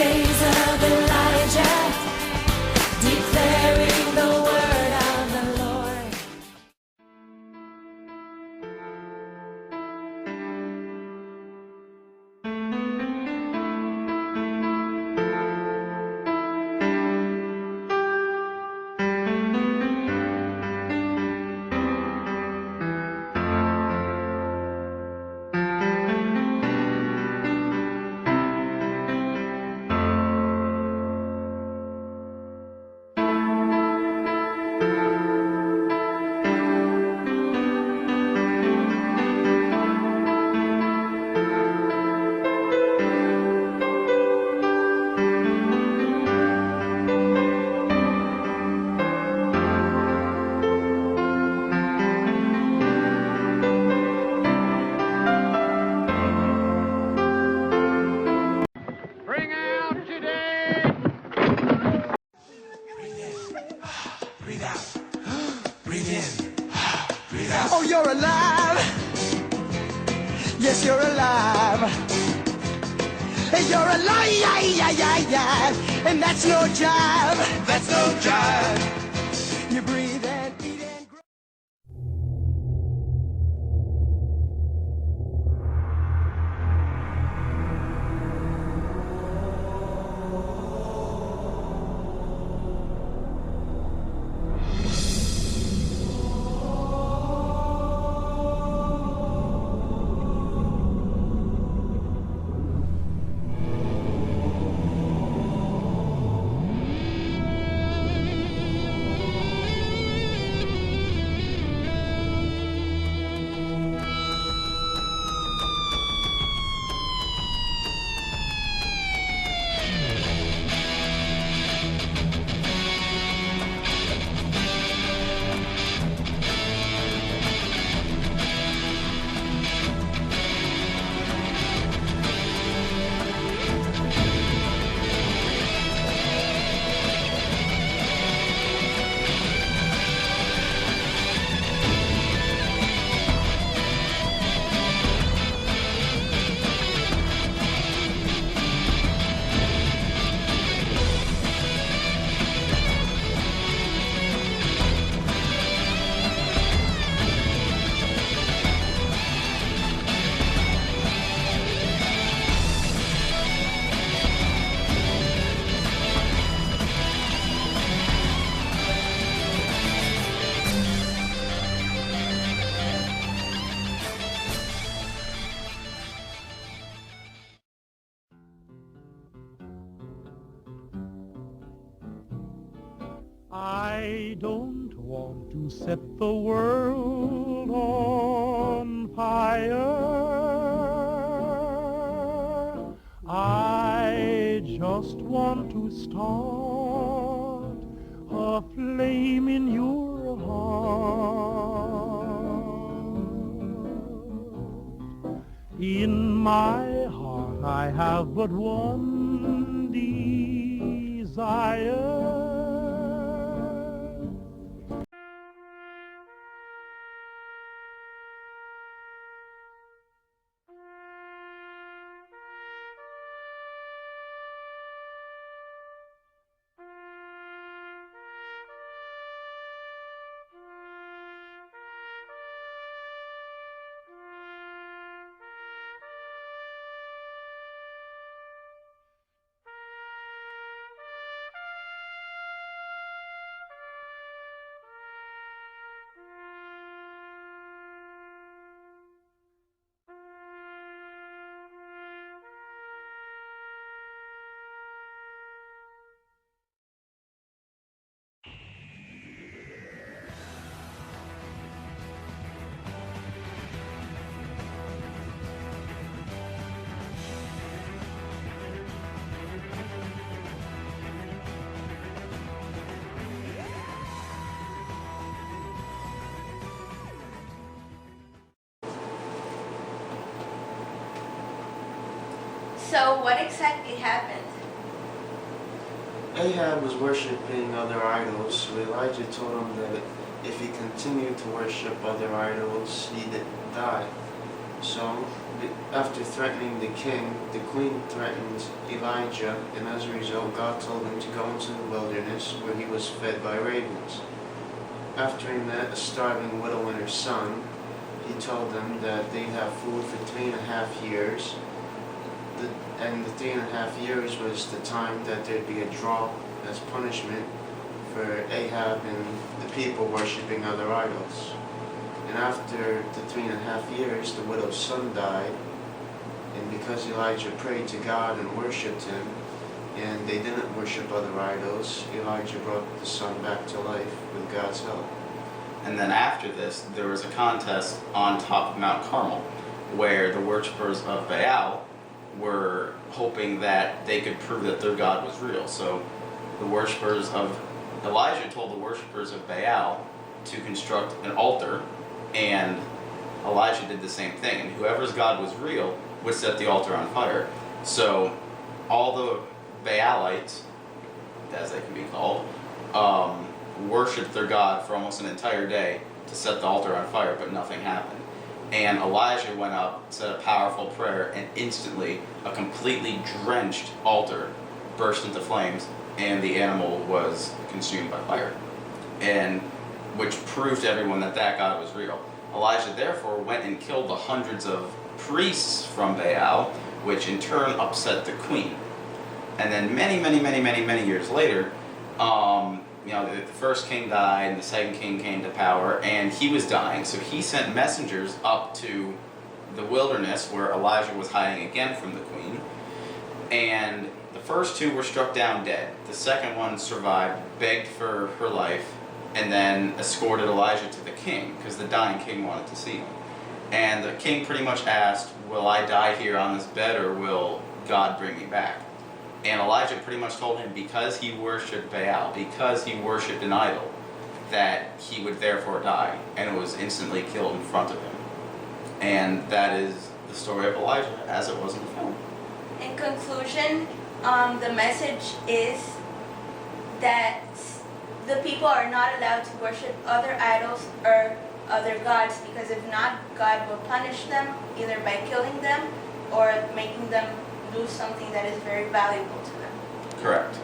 days of Elijah, declaring the word of the Lord. Bring out today! Breathe out. Breathe in. Breathe out. Oh, you're alive. Yes, you're alive. And you're alive, and that's no jive. That's no jive. You breathe and eat and grow. I don't want to set the world on fire. I just want to start a flame in your heart. In my heart I have but one desire. So what exactly happened? Ahab was worshiping other idols, so Elijah told him that if he continued to worship other idols, he didn't die. So, after threatening the king, the queen threatened Elijah, and as a result, God told him to go into the wilderness where he was fed by ravens. After he met a starving widow and her son, he told them that they'd have food for 3.5 years. And the 3.5 years was the time that there'd be a drought as punishment for Ahab and the people worshipping other idols. And after the 3.5 years, the widow's son died. And because Elijah prayed to God and worshipped him, and they didn't worship other idols, Elijah brought the son back to life with God's help. And then after this, there was a contest on top of Mount Carmel, where the worshippers of Baal were hoping that they could prove that their God was real. So the worshippers of Elijah told the worshippers of Baal to construct an altar, and Elijah did the same thing. And whoever's God was real would set the altar on fire. So all the Baalites, as they can be called, worshipped their God for almost an entire day to set the altar on fire, but nothing happened. And Elijah went up, said a powerful prayer, and instantly a completely drenched altar burst into flames, and the animal was consumed by fire. And which proved to everyone that that God was real. Elijah therefore went and killed the hundreds of priests from Baal, which in turn upset the queen. And then many years later, the first king died and the second king came to power, and he was dying, so he sent messengers up to the wilderness where Elijah was hiding again from the queen. And the first two were struck down dead. The second one survived, begged for her life, and then escorted Elijah to the king, because the dying king wanted to see him. And the king pretty much asked, will I die here on this bed, or will God bring me back? And Elijah pretty much told him because he worshipped Baal, because he worshipped an idol, that he would therefore die, and it was instantly killed in front of him. And that is the story of Elijah as it was in the film. In conclusion, the message is that the people are not allowed to worship other idols or other gods, because if not, God will punish them either by killing them or making them lose something that is very valuable to them. Correct.